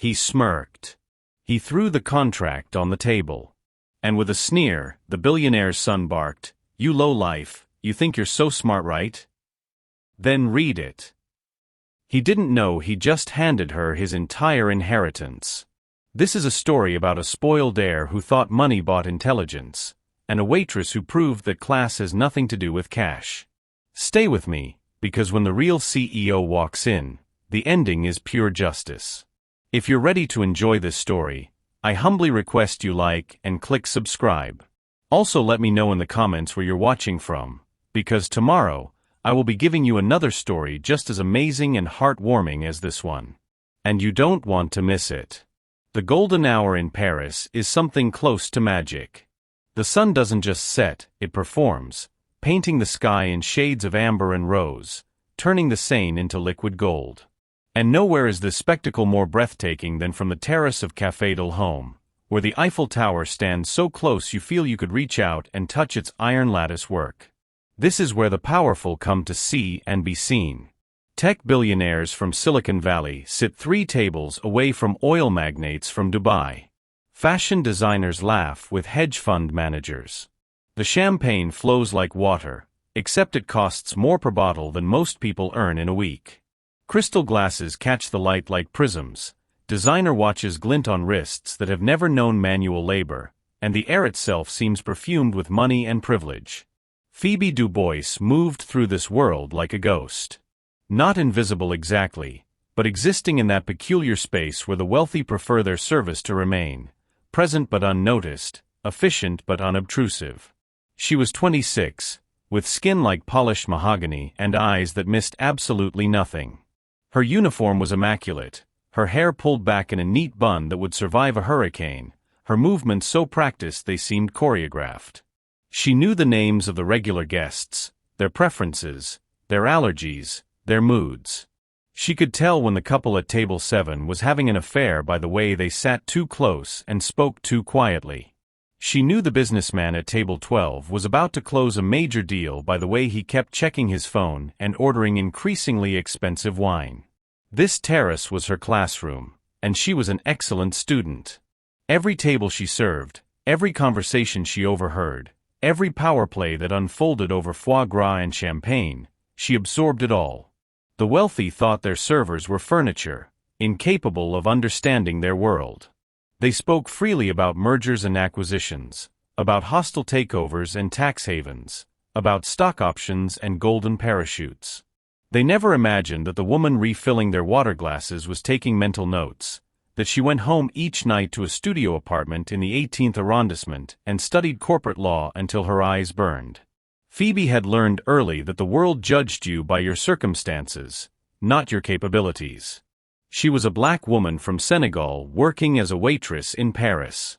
He smirked. He threw the contract on the table. And with a sneer, the billionaire's son barked, "You lowlife, you think you're so smart, right? Then read it." He didn't know he just handed her his entire inheritance. This is a story about a spoiled heir who thought money bought intelligence, and a waitress who proved that class has nothing to do with cash. Stay with me, because when the real CEO walks in, the ending is pure justice. If you're ready to enjoy this story, I humbly request you like and click subscribe. Also let me know in the comments where you're watching from, because tomorrow, I will be giving you another story just as amazing and heartwarming as this one. And you don't want to miss it. The golden hour in Paris is something close to magic. The sun doesn't just set, it performs, painting the sky in shades of amber and rose, turning the Seine into liquid gold. And nowhere is this spectacle more breathtaking than from the terrace of Café del Home, where the Eiffel Tower stands so close you feel you could reach out and touch its iron lattice work. This is where the powerful come to see and be seen. Tech billionaires from Silicon Valley sit 3 tables away from oil magnates from Dubai. Fashion designers laugh with hedge fund managers. The champagne flows like water, except it costs more per bottle than most people earn in a week. Crystal glasses catch the light like prisms, designer watches glint on wrists that have never known manual labor, and the air itself seems perfumed with money and privilege. Phoebe Du Bois moved through this world like a ghost. Not invisible exactly, but existing in that peculiar space where the wealthy prefer their service to remain, present but unnoticed, efficient but unobtrusive. She was 26, with skin like polished mahogany and eyes that missed absolutely nothing. Her uniform was immaculate, her hair pulled back in a neat bun that would survive a hurricane, her movements so practiced they seemed choreographed. She knew the names of the regular guests, their preferences, their allergies, their moods. She could tell when the couple at table 7 was having an affair by the way they sat too close and spoke too quietly. She knew the businessman at table 12 was about to close a major deal by the way he kept checking his phone and ordering increasingly expensive wine. This terrace was her classroom, and she was an excellent student. Every table she served, every conversation she overheard, every power play that unfolded over foie gras and champagne, she absorbed it all. The wealthy thought their servers were furniture, incapable of understanding their world. They spoke freely about mergers and acquisitions, about hostile takeovers and tax havens, about stock options and golden parachutes. They never imagined that the woman refilling their water glasses was taking mental notes, that she went home each night to a studio apartment in the 18th arrondissement and studied corporate law until her eyes burned. Phoebe had learned early that the world judged you by your circumstances, not your capabilities. She was a black woman from Senegal working as a waitress in Paris.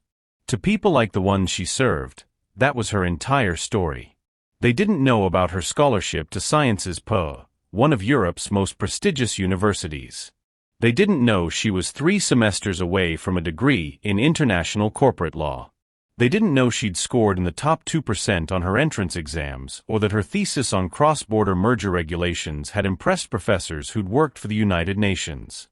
To people like the ones she served, that was her entire story. They didn't know about her scholarship to Sciences Po, one of Europe's most prestigious universities. They didn't know she was 3 semesters away from a degree in international corporate law. They didn't know she'd scored in the top 2% on her entrance exams, or that her thesis on cross-border merger regulations had impressed professors who'd worked for the United Nations.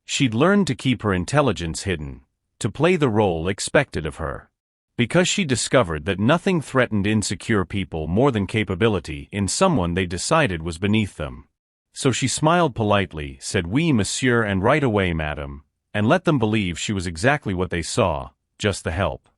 She'd learned to keep her intelligence hidden, to play the role expected of her. Because she discovered that nothing threatened insecure people more than capability in someone they decided was beneath them. So she smiled politely, said "Oui, monsieur," and "Right away, madam," and let them believe she was exactly what they saw, just the help.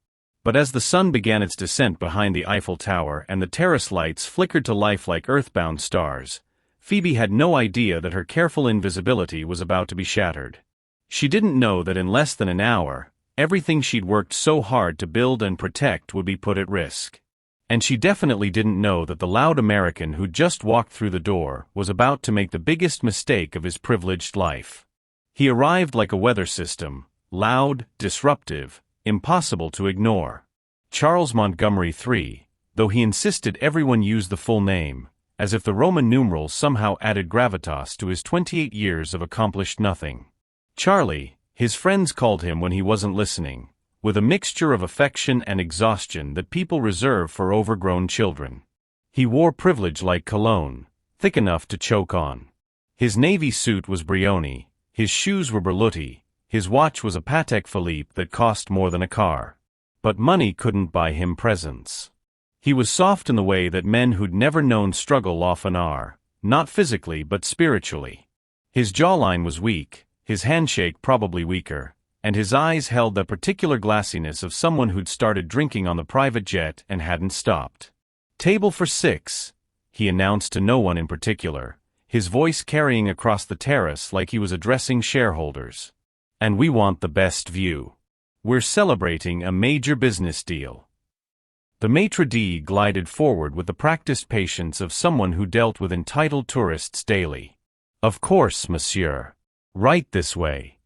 But as the sun began its descent behind the Eiffel Tower and the terrace lights flickered to life like earthbound stars, Phoebe had no idea that her careful invisibility was about to be shattered. She didn't know that in less than an hour, everything she'd worked so hard to build and protect would be put at risk. And she definitely didn't know that the loud American who'd just walked through the door was about to make the biggest mistake of his privileged life. He arrived like a weather system, loud, disruptive, impossible to ignore. Charles Montgomery III, though he insisted everyone use the full name, as if the Roman numerals somehow added gravitas to his 28 years of accomplished nothing. Charlie, his friends called him when he wasn't listening, with a mixture of affection and exhaustion that people reserve for overgrown children. He wore privilege like cologne, thick enough to choke on. His navy suit was Brioni, his shoes were Berluti, His watch was a Patek Philippe that cost more than a car. But money couldn't buy him presents. He was soft in the way that men who'd never known struggle often are, not physically but spiritually. His jawline was weak, his handshake probably weaker, and his eyes held the particular glassiness of someone who'd started drinking on the private jet and hadn't stopped. "Table for 6, he announced to no one in particular, his voice carrying across the terrace like he was addressing shareholders. "And we want the best view. We're celebrating a major business deal." The maitre d' glided forward with the practiced patience of someone who dealt with entitled tourists daily. "Of course, monsieur. Right this way."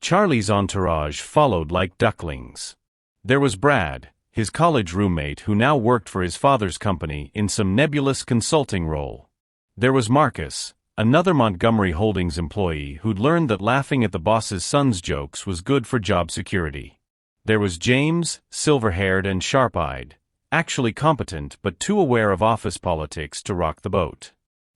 Charlie's entourage followed like ducklings. There was Brad, his college roommate who now worked for his father's company in some nebulous consulting role. There was Marcus, another Montgomery Holdings employee who'd learned that laughing at the boss's son's jokes was good for job security. There was James, silver-haired and sharp-eyed, actually competent but too aware of office politics to rock the boat.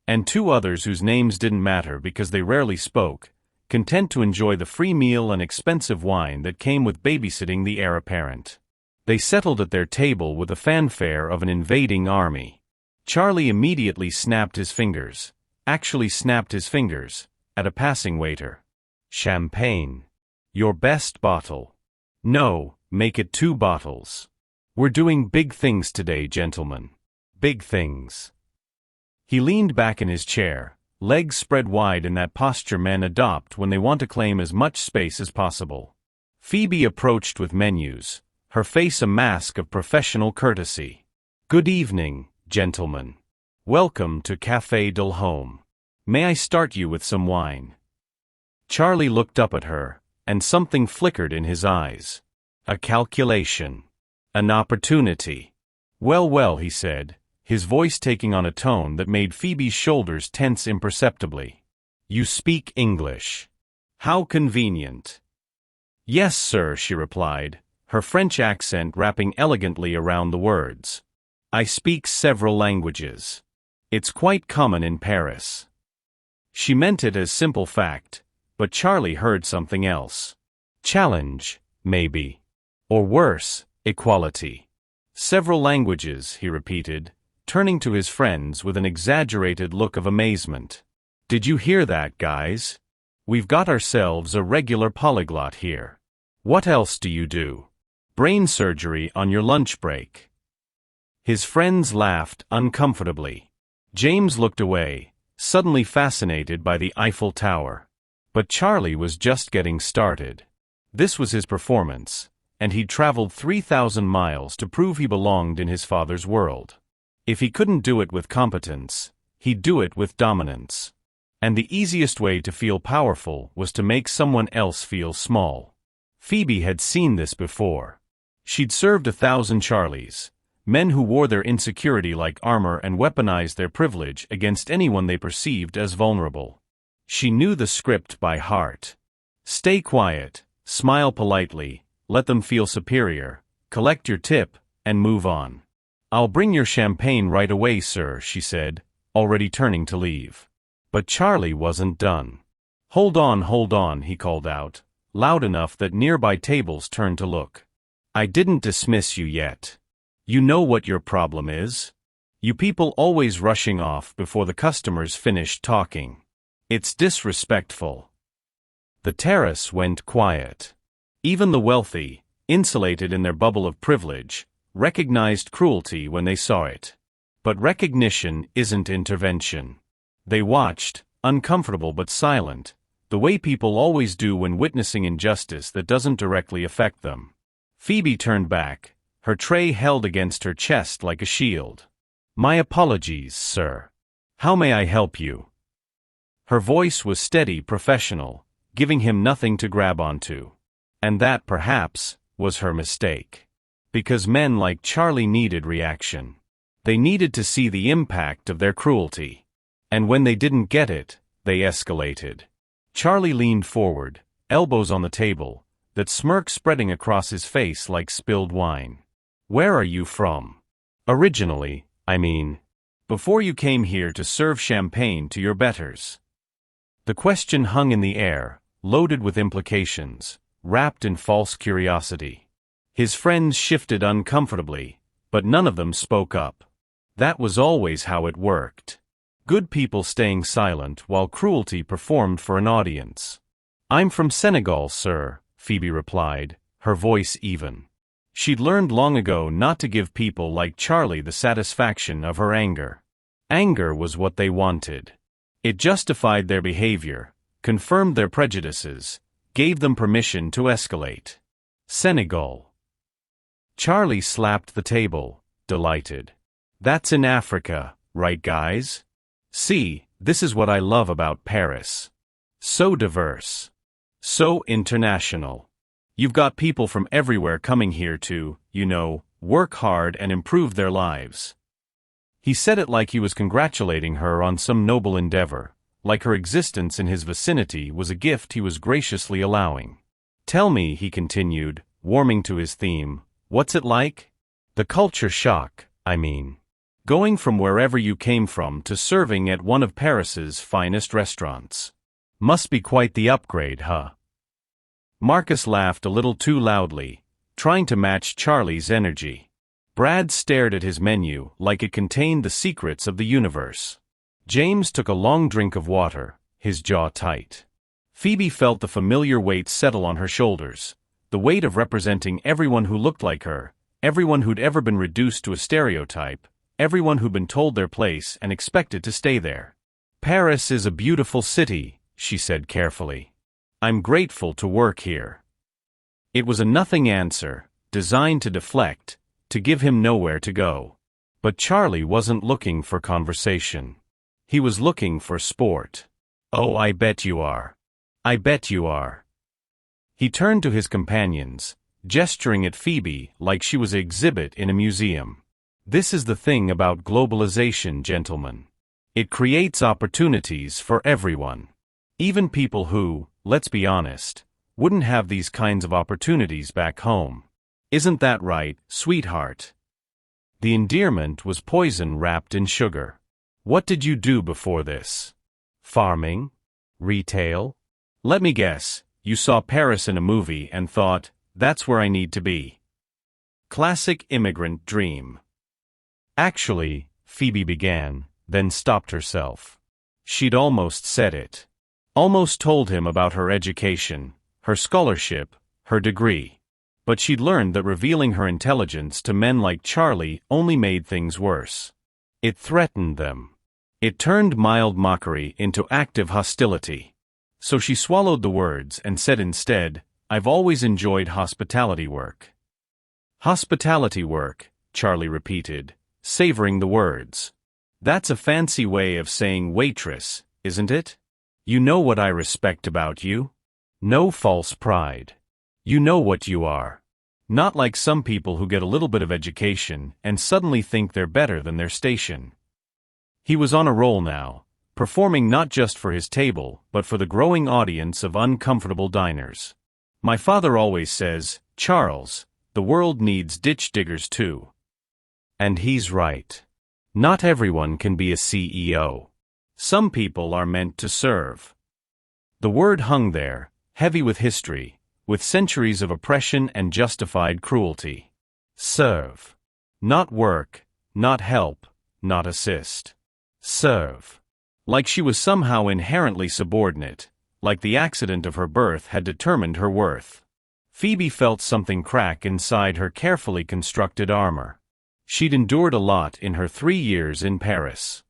And 2 others whose names didn't matter because they rarely spoke, content to enjoy the free meal and expensive wine that came with babysitting the heir apparent. They settled at their table with the fanfare of an invading army. Charlie immediately snapped his fingers, at a passing waiter. "Champagne. Your best bottle." "No, make it 2 bottles. We're doing big things today, gentlemen. Big things." He leaned back in his chair, legs spread wide in that posture men adopt when they want to claim as much space as possible. Phoebe approached with menus, her face a mask of professional courtesy. "Good evening, gentlemen. Welcome to Café del Home. May I start you with some wine?" Charlie looked up at her, and something flickered in his eyes. A calculation. An opportunity. Well, he said, his voice taking on a tone that made Phoebe's shoulders tense imperceptibly. "You speak English. How convenient." "Yes, sir," she replied, her French accent wrapping elegantly around the words. "I speak several languages. It's quite common in Paris." She meant it as simple fact, but Charlie heard something else. Challenge, maybe. Or worse, equality. "Several languages," he repeated, turning to his friends with an exaggerated look of amazement. "Did you hear that, guys? We've got ourselves a regular polyglot here. What else do you do? Brain surgery on your lunch break?" His friends laughed uncomfortably. James looked away, suddenly fascinated by the Eiffel Tower. But Charlie was just getting started. This was his performance, and he'd traveled 3,000 miles to prove he belonged in his father's world. If he couldn't do it with competence, he'd do it with dominance. And the easiest way to feel powerful was to make someone else feel small. Phoebe had seen this before. She'd served 1,000 Charlies, men who wore their insecurity like armor and weaponized their privilege against anyone they perceived as vulnerable. She knew the script by heart. Stay quiet, smile politely, let them feel superior, collect your tip, and move on. "I'll bring your champagne right away, sir," she said, already turning to leave. But Charlie wasn't done. Hold on, he called out, loud enough that nearby tables turned to look. "I didn't dismiss you yet. You know what your problem is? You people always rushing off before the customers finished talking. It's disrespectful." The terrace went quiet. Even the wealthy, insulated in their bubble of privilege, recognized cruelty when they saw it. But recognition isn't intervention. They watched, uncomfortable but silent, the way people always do when witnessing injustice that doesn't directly affect them. Phoebe turned back, her tray held against her chest like a shield. "My apologies, sir. How may I help you?" Her voice was steady, professional, giving him nothing to grab onto. And that, perhaps, was her mistake. Because men like Charlie needed reaction. They needed to see the impact of their cruelty. And when they didn't get it, they escalated. Charlie leaned forward, elbows on the table, that smirk spreading across his face like spilled wine. "Where are you from? Originally, I mean. Before you came here to serve champagne to your betters." The question hung in the air, loaded with implications, wrapped in false curiosity. His friends shifted uncomfortably, but none of them spoke up. That was always how it worked. Good people staying silent while cruelty performed for an audience. "I'm from Senegal, sir," Phoebe replied, her voice even. She'd learned long ago not to give people like Charlie the satisfaction of her anger. Anger was what they wanted. It justified their behavior, confirmed their prejudices, gave them permission to escalate. Senegal. Charlie slapped the table, delighted. "That's in Africa, right guys? See, this is what I love about Paris. So diverse. So international. You've got people from everywhere coming here to, work hard and improve their lives." He said it like he was congratulating her on some noble endeavor, like her existence in his vicinity was a gift he was graciously allowing. "Tell me," he continued, warming to his theme, "what's it like? The culture shock, I mean. Going from wherever you came from to serving at one of Paris's finest restaurants. Must be quite the upgrade, huh?" Marcus laughed a little too loudly, trying to match Charlie's energy. Brad stared at his menu like it contained the secrets of the universe. James took a long drink of water, his jaw tight. Phoebe felt the familiar weight settle on her shoulders, the weight of representing everyone who looked like her, everyone who'd ever been reduced to a stereotype, everyone who'd been told their place and expected to stay there. "Paris is a beautiful city," she said carefully. "I'm grateful to work here." It was a nothing answer, designed to deflect, to give him nowhere to go. But Charlie wasn't looking for conversation. He was looking for sport. "Oh, I bet you are. I bet you are." He turned to his companions, gesturing at Phoebe like she was an exhibit in a museum. "This is the thing about globalization, gentlemen. It creates opportunities for everyone. Even people who, let's be honest, wouldn't have these kinds of opportunities back home. Isn't that right, sweetheart?" The endearment was poison wrapped in sugar. "What did you do before this? Farming? Retail? Let me guess, you saw Paris in a movie and thought, that's where I need to be." Classic immigrant dream. "Actually," Phoebe began, then stopped herself. She'd almost said it. Almost told him about her education, her scholarship, her degree. But she'd learned that revealing her intelligence to men like Charlie only made things worse. It threatened them. It turned mild mockery into active hostility. So she swallowed the words and said instead, "I've always enjoyed hospitality work." "Hospitality work," Charlie repeated, savoring the words. "That's a fancy way of saying waitress, isn't it? You know what I respect about you? No false pride. You know what you are. Not like some people who get a little bit of education and suddenly think they're better than their station." He was on a roll now, performing not just for his table but for the growing audience of uncomfortable diners. "My father always says, Charles, the world needs ditch diggers too." And he's right. Not everyone can be a CEO. Some people are meant to serve. The word hung there, heavy with history, with centuries of oppression and justified cruelty. Serve. Not work, not help, not assist. Serve. Like she was somehow inherently subordinate, like the accident of her birth had determined her worth. Phoebe felt something crack inside her carefully constructed armor. She'd endured a lot in her 3 years in Paris.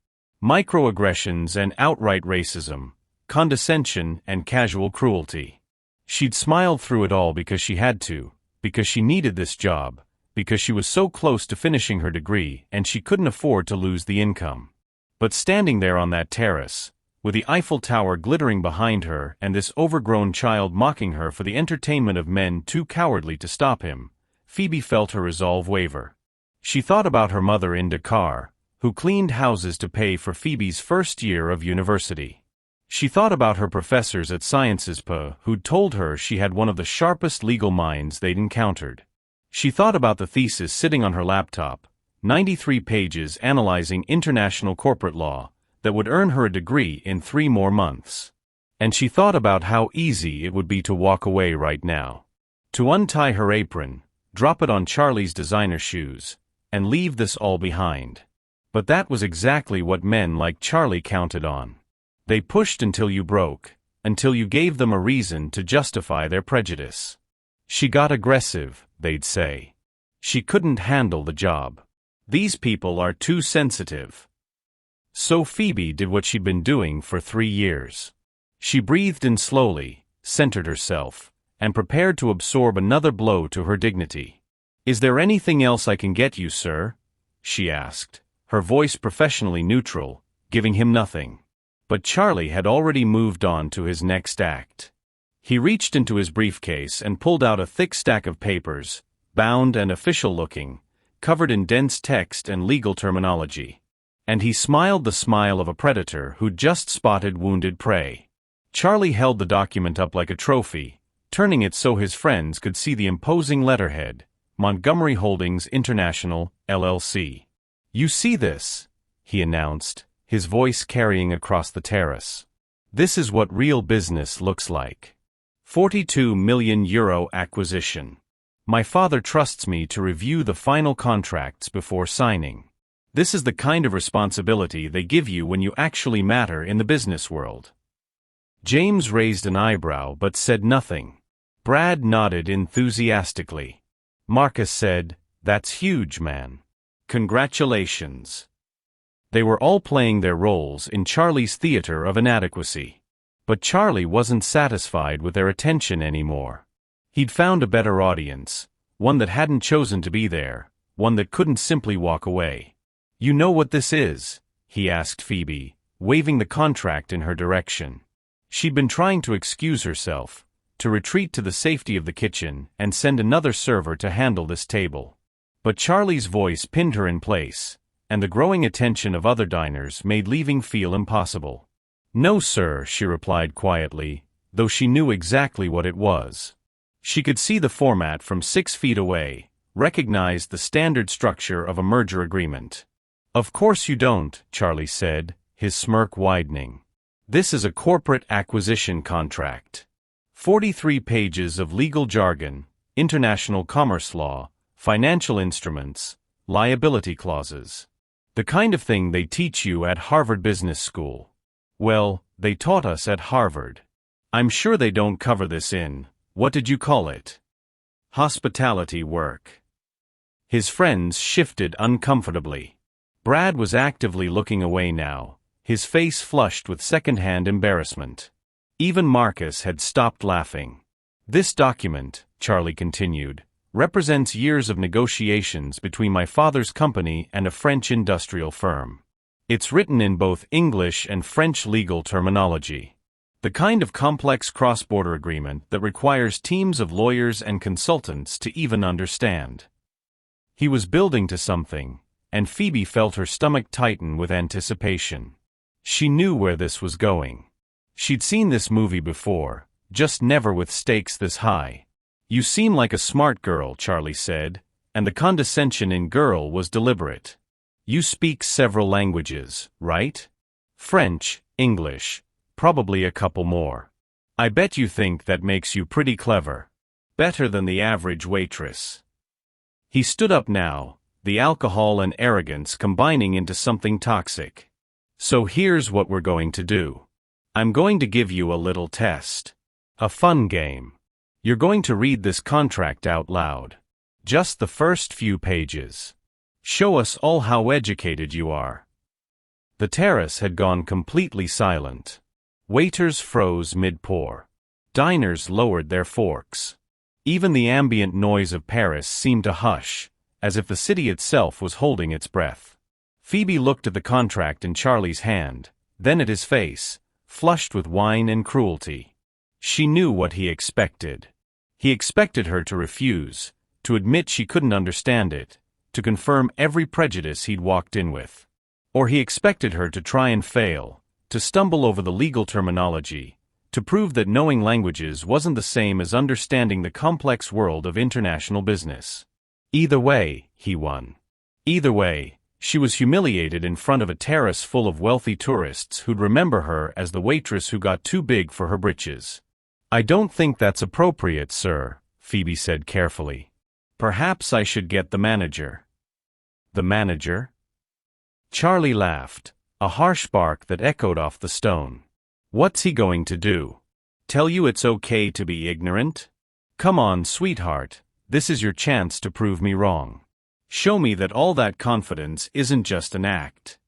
Microaggressions and outright racism, condescension and casual cruelty. She'd smiled through it all because she had to, because she needed this job, because she was so close to finishing her degree and she couldn't afford to lose the income. But standing there on that terrace, with the Eiffel Tower glittering behind her and this overgrown child mocking her for the entertainment of men too cowardly to stop him, Phoebe felt her resolve waver. She thought about her mother in Dakar, who cleaned houses to pay for Phoebe's first year of university. She thought about her professors at Sciences Po who'd told her she had one of the sharpest legal minds they'd encountered. She thought about the thesis sitting on her laptop, 93 pages analyzing international corporate law, that would earn her a degree in 3 more months. And she thought about how easy it would be to walk away right now. To untie her apron, drop it on Charlie's designer shoes, and leave this all behind. But that was exactly what men like Charlie counted on. They pushed until you broke, until you gave them a reason to justify their prejudice. She got aggressive, they'd say. She couldn't handle the job. These people are too sensitive. So Phoebe did what she'd been doing for 3 years. She breathed in slowly, centered herself, and prepared to absorb another blow to her dignity. "Is there anything else I can get you, sir?" she asked, her voice professionally neutral, giving him nothing. But Charlie had already moved on to his next act. He reached into his briefcase and pulled out a thick stack of papers, bound and official-looking, covered in dense text and legal terminology. And he smiled the smile of a predator who'd just spotted wounded prey. Charlie held the document up like a trophy, turning it so his friends could see the imposing letterhead, Montgomery Holdings International, LLC. "You see this?" he announced, his voice carrying across the terrace. "This is what real business looks like. €42 million acquisition. My father trusts me to review the final contracts before signing. This is the kind of responsibility they give you when you actually matter in the business world." James raised an eyebrow but said nothing. Brad nodded enthusiastically. Marcus said, "That's huge, man. Congratulations." They were all playing their roles in Charlie's theater of inadequacy. But Charlie wasn't satisfied with their attention anymore. He'd found a better audience, one that hadn't chosen to be there, one that couldn't simply walk away. "You know what this is?" he asked Phoebe, waving the contract in her direction. She'd been trying to excuse herself, to retreat to the safety of the kitchen and send another server to handle this table. But Charlie's voice pinned her in place, and the growing attention of other diners made leaving feel impossible. "No, sir," she replied quietly, though she knew exactly what it was. She could see the format from 6 feet away, recognized the standard structure of a merger agreement. "Of course you don't," Charlie said, his smirk widening. "This is a corporate acquisition contract. 43 pages of legal jargon, international commerce law, financial instruments, liability clauses. The kind of thing they teach you at Harvard Business School. Well, they taught us at Harvard. I'm sure they don't cover this in, what did you call it? Hospitality work." His friends shifted uncomfortably. Brad was actively looking away now, his face flushed with second-hand embarrassment. Even Marcus had stopped laughing. "This document," Charlie continued, "represents years of negotiations between my father's company and a French industrial firm. It's written in both English and French legal terminology. The kind of complex cross-border agreement that requires teams of lawyers and consultants to even understand." He was building to something, and Phoebe felt her stomach tighten with anticipation. She knew where this was going. She'd seen this movie before, just never with stakes this high. "You seem like a smart girl," Charlie said, and the condescension in girl was deliberate. "You speak several languages, right? French, English, probably a couple more. I bet you think that makes you pretty clever. Better than the average waitress." He stood up now, the alcohol and arrogance combining into something toxic. "So here's what we're going to do. I'm going to give you a little test. A fun game. You're going to read this contract out loud. Just the first few pages. Show us all how educated you are." The terrace had gone completely silent. Waiters froze mid-pour. Diners lowered their forks. Even the ambient noise of Paris seemed to hush, as if the city itself was holding its breath. Phoebe looked at the contract in Charlie's hand, then at his face, flushed with wine and cruelty. She knew what he expected. He expected her to refuse, to admit she couldn't understand it, to confirm every prejudice he'd walked in with. Or he expected her to try and fail, to stumble over the legal terminology, to prove that knowing languages wasn't the same as understanding the complex world of international business. Either way, he won. Either way, She was humiliated in front of a terrace full of wealthy tourists who'd remember her as the waitress who got too big for her britches. "I don't think that's appropriate, sir," Phoebe said carefully. "Perhaps I should get the manager." "The manager?" Charlie laughed, a harsh bark that echoed off the stone. "What's he going to do? Tell you it's okay to be ignorant? Come on, sweetheart, this is your chance to prove me wrong. Show me that all that confidence isn't just an act."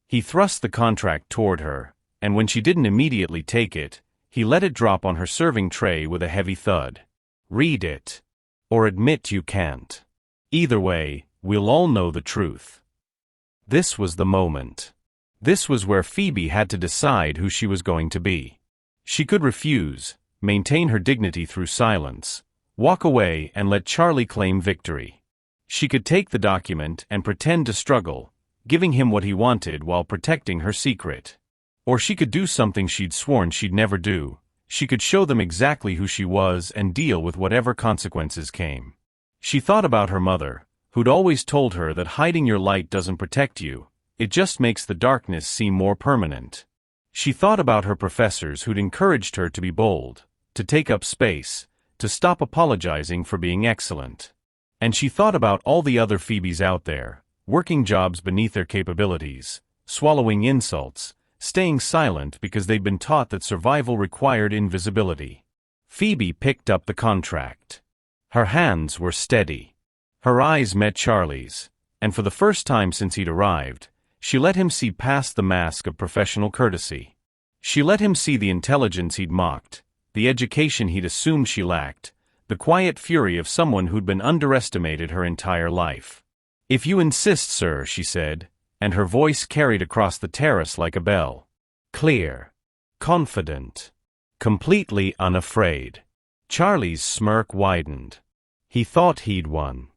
He thrust the contract toward her, and when she didn't immediately take it, he let it drop on her serving tray with a heavy thud. "Read it. Or admit you can't. Either way, we'll all know the truth." This was the moment. This was where Phoebe had to decide who she was going to be. She could refuse, maintain her dignity through silence, walk away and let Charlie claim victory. She could take the document and pretend to struggle, giving him what he wanted while protecting her secret. Or she could do something she'd sworn she'd never do. She could show them exactly who she was and deal with whatever consequences came. She thought about her mother, who'd always told her that hiding your light doesn't protect you, it just makes the darkness seem more permanent. She thought about her professors who'd encouraged her to be bold, to take up space, to stop apologizing for being excellent. And she thought about all the other Phoebes out there, working jobs beneath their capabilities, swallowing insults, staying silent because they'd been taught that survival required invisibility. Phoebe picked up the contract. Her hands were steady. Her eyes met Charlie's, and for the first time since he'd arrived, she let him see past the mask of professional courtesy. She let him see the intelligence he'd mocked, the education he'd assumed she lacked, the quiet fury of someone who'd been underestimated her entire life. "If you insist, sir," she said, and her voice carried across the terrace like a bell. Clear. Confident. Completely unafraid. Charlie's smirk widened. He thought he'd won.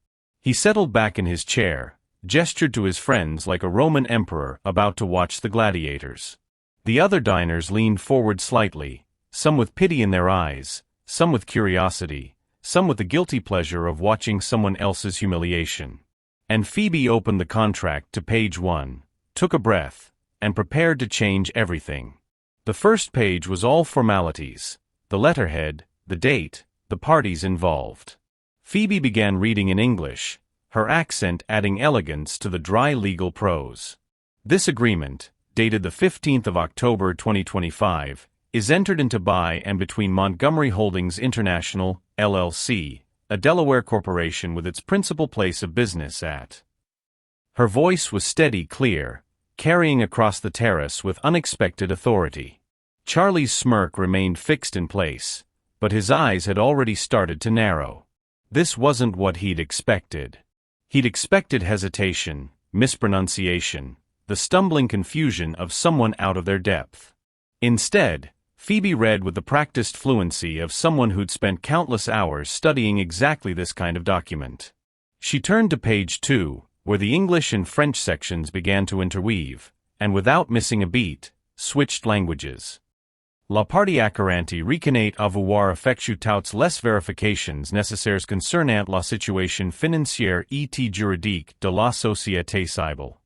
He settled back in his chair, gestured to his friends like a Roman emperor about to watch the gladiators. The other diners leaned forward slightly, some with pity in their eyes, some with curiosity, some with the guilty pleasure of watching someone else's humiliation. And Phoebe opened the contract to page 1, took a breath, and prepared to change everything. The first page was all formalities, the letterhead, the date, the parties involved. Phoebe began reading in English, her accent adding elegance to the dry legal prose. "This agreement, dated the 15th of October 2025, is entered into by and between Montgomery Holdings International, LLC, a Delaware corporation with its principal place of business at." Her voice was steady, clear, carrying across the terrace with unexpected authority. Charlie's smirk remained fixed in place, but his eyes had already started to narrow. This wasn't what he'd expected. He'd expected hesitation, mispronunciation, the stumbling confusion of someone out of their depth. Instead, Phoebe read with the practiced fluency of someone who'd spent countless hours studying exactly this kind of document. She turned to page 2, where the English and French sections began to interweave, and without missing a beat, switched languages. La partie acquérante reconnaît avoir effectué toutes les vérifications nécessaires concernant la situation financière et juridique de la société civile.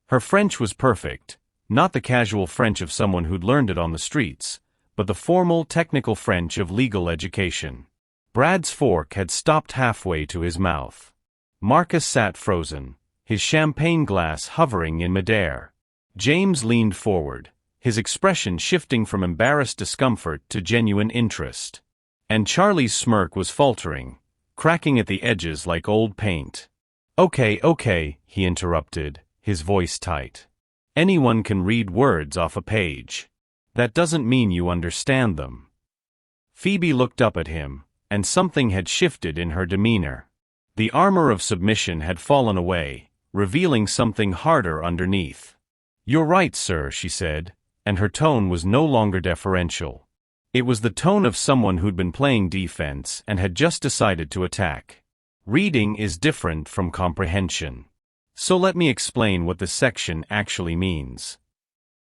Her French was perfect, not the casual French of someone who'd learned it on the streets, but the formal, technical French of legal education. Brad's fork had stopped halfway to his mouth. Marcus sat frozen, his champagne glass hovering in midair. James leaned forward, his expression shifting from embarrassed discomfort to genuine interest. And Charlie's smirk was faltering, cracking at the edges like old paint. Okay, he interrupted, his voice tight. "Anyone can read words off a page. That doesn't mean you understand them." Phoebe looked up at him, and something had shifted in her demeanor. The armor of submission had fallen away, revealing something harder underneath. "You're right, sir," she said, and her tone was no longer deferential. It was the tone of someone who'd been playing defense and had just decided to attack. "Reading is different from comprehension. So let me explain what this section actually means."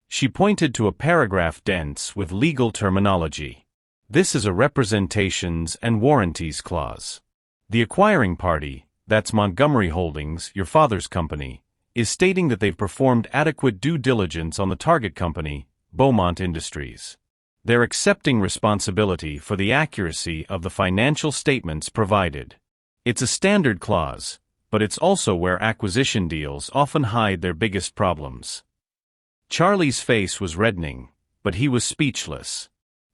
She pointed to a paragraph dense with legal terminology. "This is a representations and warranties clause. The acquiring party, that's Montgomery Holdings, your father's company, is stating that they've performed adequate due diligence on the target company, Beaumont Industries. They're accepting responsibility for the accuracy of the financial statements provided. It's a standard clause, but it's also where acquisition deals often hide their biggest problems. Charlie's face was reddening, but he was speechless.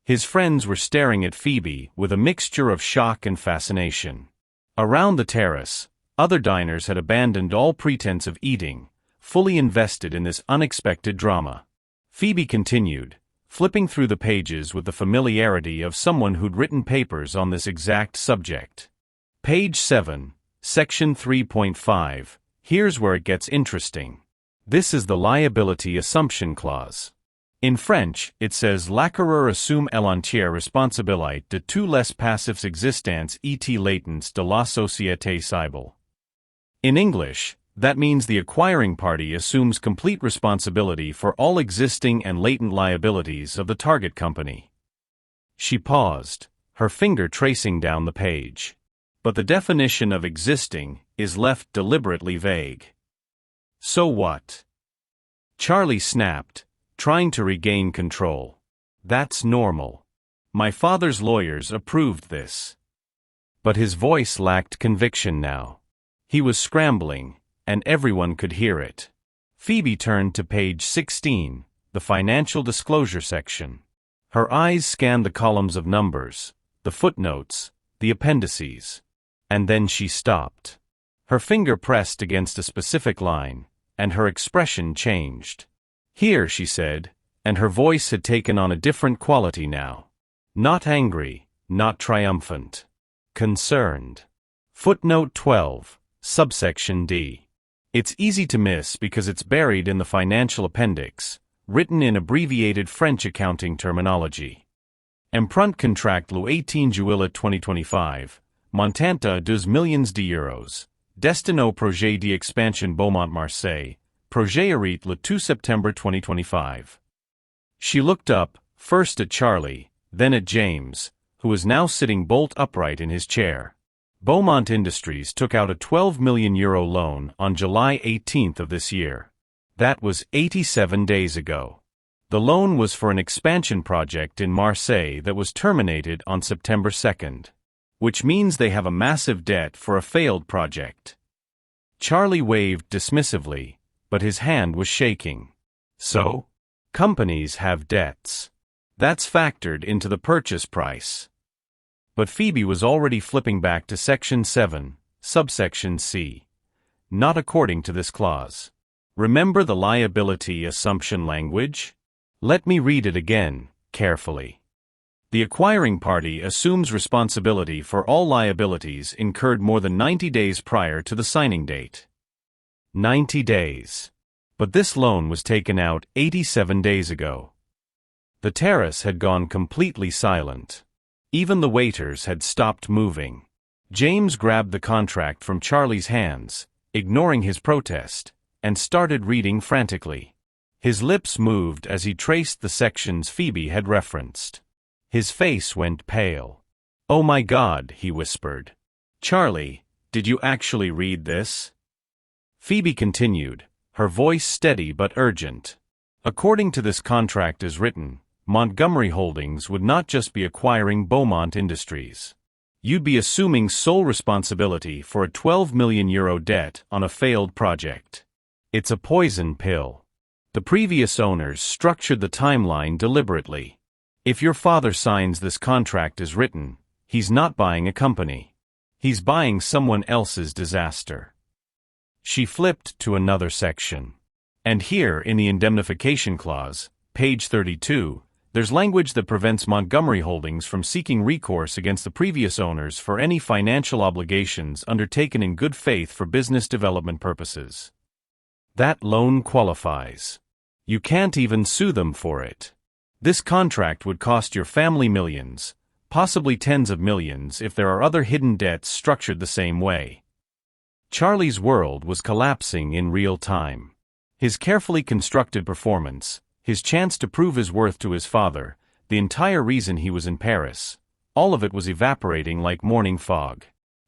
His friends were staring at Phoebe with a mixture of shock and fascination. Around the terrace, other diners had abandoned all pretense of eating, fully invested in this unexpected drama. Phoebe continued, flipping through the pages with the familiarity of someone who'd written papers on this exact subject. Page 7, Section 3.5, here's where it gets interesting. This is the liability assumption clause. In French, it says l'acquéreur assume l'entière responsabilité de tous les passifs existants et latents de la société civile. In English, that means the acquiring party assumes complete responsibility for all existing and latent liabilities of the target company. She paused, her finger tracing down the page. But the definition of existing is left deliberately vague. So what? Charlie snapped, trying to regain control. That's normal. My father's lawyers approved this. But his voice lacked conviction now. He was scrambling, and everyone could hear it. Phoebe turned to page 16, the financial disclosure section. Her eyes scanned the columns of numbers, the footnotes, the appendices. And then she stopped. Her finger pressed against a specific line, and her expression changed. Here, she said, and her voice had taken on a different quality now. Not angry, not triumphant. Concerned. Footnote 12, subsection D. It's easy to miss because it's buried in the financial appendix, written in abbreviated French accounting terminology. Emprunt contract le 18 juillet 2025. Montant à 2 millions d'euros. Destiné au projet d'expansion Beaumont-Marseille. Projet arrêté le 2 septembre 2025. She looked up, first at Charlie, then at James, who was now sitting bolt upright in his chair. Beaumont Industries took out a €12 million loan on July 18th of this year. That was 87 days ago. The loan was for an expansion project in Marseille that was terminated on September 2nd. Which means they have a massive debt for a failed project. Charlie waved dismissively, but his hand was shaking. So? Companies have debts. That's factored into the purchase price. But Phoebe was already flipping back to Section 7, subsection C. Not according to this clause. Remember the liability assumption language? Let me read it again, carefully. The acquiring party assumes responsibility for all liabilities incurred more than 90 days prior to the signing date. 90 days. But this loan was taken out 87 days ago. The terrace had gone completely silent. Even the waiters had stopped moving. James grabbed the contract from Charlie's hands, ignoring his protest, and started reading frantically. His lips moved as he traced the sections Phoebe had referenced. His face went pale. "Oh my God," he whispered. "Charlie, did you actually read this?" Phoebe continued, her voice steady but urgent. According to this contract as written, Montgomery Holdings would not just be acquiring Beaumont Industries. You'd be assuming sole responsibility for a €12 million debt on a failed project. It's a poison pill. The previous owners structured the timeline deliberately. If your father signs this contract as written, he's not buying a company. He's buying someone else's disaster. She flipped to another section. And here, in the indemnification clause, page 32, there's language that prevents Montgomery Holdings from seeking recourse against the previous owners for any financial obligations undertaken in good faith for business development purposes. That loan qualifies. You can't even sue them for it. This contract would cost your family millions, possibly tens of millions if there are other hidden debts structured the same way. Charlie's world was collapsing in real time. His carefully constructed performance, his chance to prove his worth to his father, the entire reason he was in Paris, all of it was evaporating like morning fog.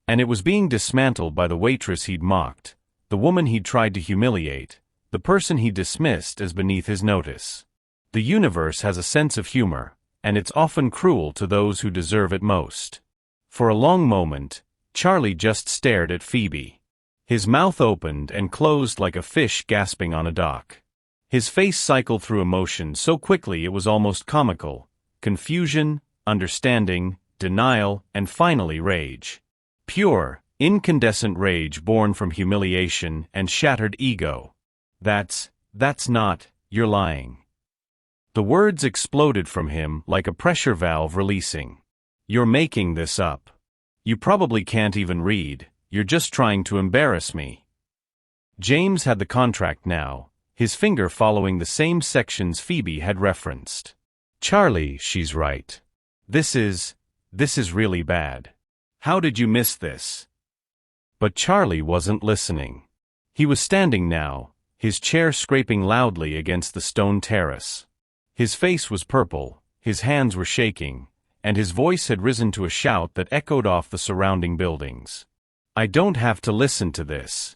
And it was being dismantled by the waitress he'd mocked, the woman he'd tried to humiliate, the person he dismissed as beneath his notice. The universe has a sense of humor, and it's often cruel to those who deserve it most. For a long moment, Charlie just stared at Phoebe. His mouth opened and closed like a fish gasping on a dock. His face cycled through emotions so quickly it was almost comical: confusion, understanding, denial, and finally rage. Pure, incandescent rage born from humiliation and shattered ego. That's not, you're lying. The words exploded from him like a pressure valve releasing. You're making this up. You probably can't even read, you're just trying to embarrass me. James had the contract now, his finger following the same sections Phoebe had referenced. Charlie, she's right. This is really bad. How did you miss this? But Charlie wasn't listening. He was standing now, his chair scraping loudly against the stone terrace. His face was purple, his hands were shaking, and his voice had risen to a shout that echoed off the surrounding buildings. I don't have to listen to this.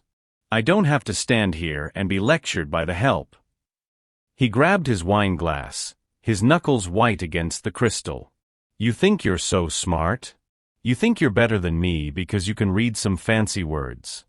I don't have to stand here and be lectured by the help. He grabbed his wine glass, his knuckles white against the crystal. You think you're so smart? You think you're better than me because you can read some fancy words.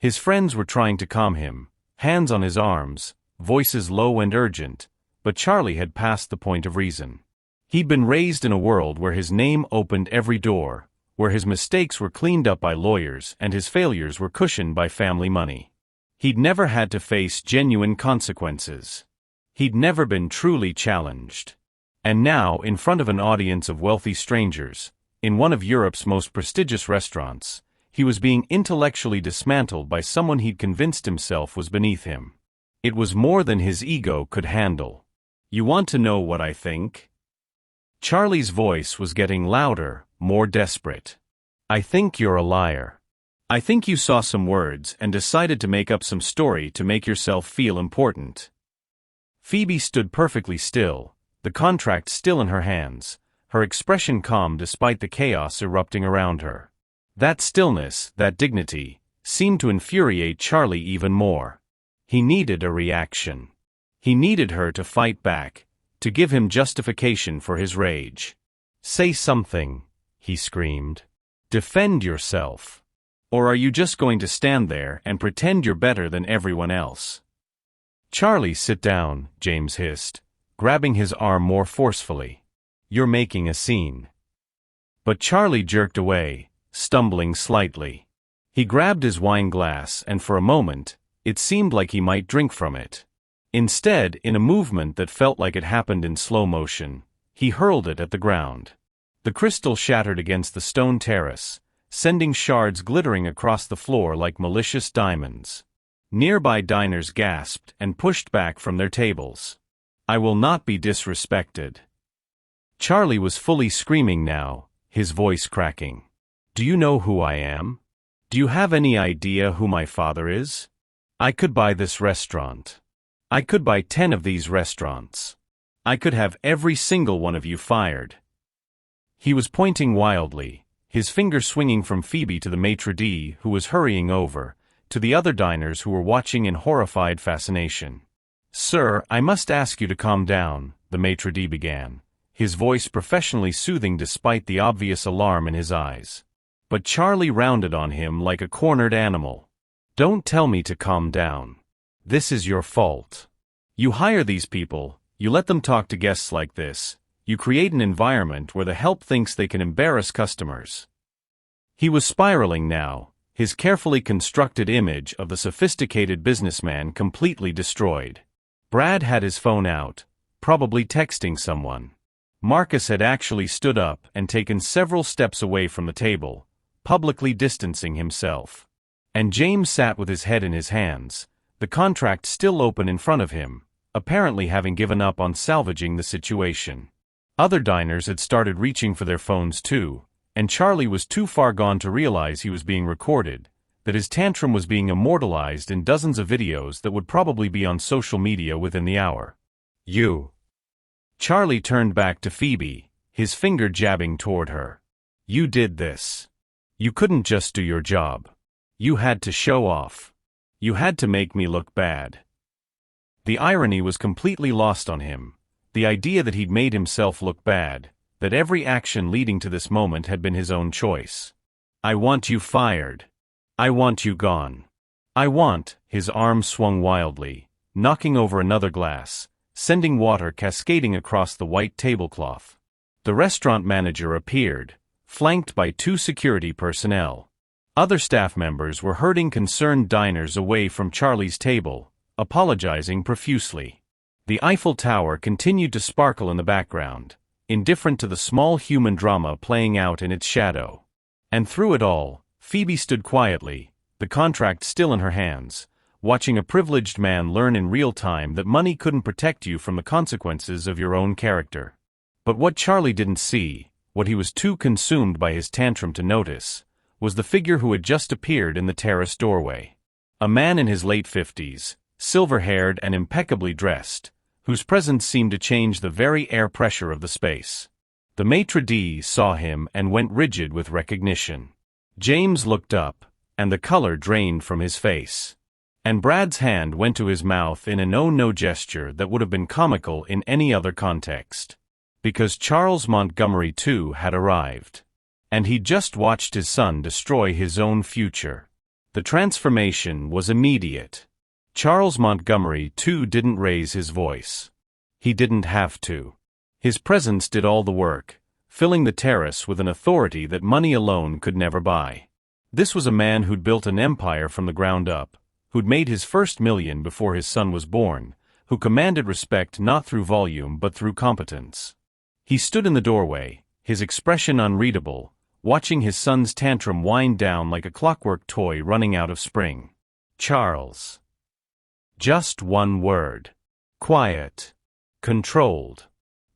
His friends were trying to calm him, hands on his arms, voices low and urgent, but Charlie had passed the point of reason. He'd been raised in a world where his name opened every door, where his mistakes were cleaned up by lawyers and his failures were cushioned by family money. He'd never had to face genuine consequences. He'd never been truly challenged. And now, in front of an audience of wealthy strangers, in one of Europe's most prestigious restaurants, he was being intellectually dismantled by someone he'd convinced himself was beneath him. It was more than his ego could handle. You want to know what I think? Charlie's voice was getting louder, more desperate. I think you're a liar. I think you saw some words and decided to make up some story to make yourself feel important. Phoebe stood perfectly still, the contract still in her hands, her expression calm despite the chaos erupting around her. That stillness, that dignity, seemed to infuriate Charlie even more. He needed a reaction. He needed her to fight back, to give him justification for his rage. Say something, he screamed. Defend yourself. Or are you just going to stand there and pretend you're better than everyone else? Charlie, sit down, James hissed, grabbing his arm more forcefully. You're making a scene. But Charlie jerked away, stumbling slightly. He grabbed his wine glass and for a moment, it seemed like he might drink from it. Instead, in a movement that felt like it happened in slow motion, he hurled it at the ground. The crystal shattered against the stone terrace, sending shards glittering across the floor like malicious diamonds. Nearby diners gasped and pushed back from their tables. I will not be disrespected. Charlie was fully screaming now, his voice cracking. Do you know who I am? Do you have any idea who my father is? I could buy this restaurant. I could buy 10 of these restaurants. I could have every single one of you fired. He was pointing wildly, his finger swinging from Phoebe to the maitre d' who was hurrying over, to the other diners who were watching in horrified fascination. Sir, I must ask you to calm down, the maitre d' began, his voice professionally soothing despite the obvious alarm in his eyes. But Charlie rounded on him like a cornered animal. Don't tell me to calm down. This is your fault. You hire these people, you let them talk to guests like this, you create an environment where the help thinks they can embarrass customers. He was spiraling now, his carefully constructed image of the sophisticated businessman completely destroyed. Brad had his phone out, probably texting someone. Marcus had actually stood up and taken several steps away from the table, publicly distancing himself. And James sat with his head in his hands, the contract still open in front of him, apparently having given up on salvaging the situation. Other diners had started reaching for their phones too, and Charlie was too far gone to realize he was being recorded, that his tantrum was being immortalized in dozens of videos that would probably be on social media within the hour. You. Charlie turned back to Phoebe, his finger jabbing toward her. You did this. You couldn't just do your job. You had to show off. You had to make me look bad. The irony was completely lost on him. The idea that he'd made himself look bad, that every action leading to this moment had been his own choice. I want you fired. I want you gone. I want, his arm swung wildly, knocking over another glass, sending water cascading across the white tablecloth. The restaurant manager appeared, flanked by 2 security personnel. Other staff members were herding concerned diners away from Charlie's table, apologizing profusely. The Eiffel Tower continued to sparkle in the background, indifferent to the small human drama playing out in its shadow. And through it all, Phoebe stood quietly, the contract still in her hands, watching a privileged man learn in real time that money couldn't protect you from the consequences of your own character. But what Charlie didn't see, what he was too consumed by his tantrum to notice, was the figure who had just appeared in the terrace doorway. A man in his late 50s, silver-haired and impeccably dressed, whose presence seemed to change the very air pressure of the space. The maitre d' saw him and went rigid with recognition. James looked up, and the color drained from his face. And Brad's hand went to his mouth in a no-no gesture that would have been comical in any other context. Because Charles Montgomery too had arrived. And he'd just watched his son destroy his own future. The transformation was immediate. Charles Montgomery too didn't raise his voice. He didn't have to. His presence did all the work, filling the terrace with an authority that money alone could never buy. This was a man who'd built an empire from the ground up, who'd made his first million before his son was born, who commanded respect not through volume but through competence. He stood in the doorway, his expression unreadable, watching his son's tantrum wind down like a clockwork toy running out of spring. Charles. Just one word. Quiet. Controlled.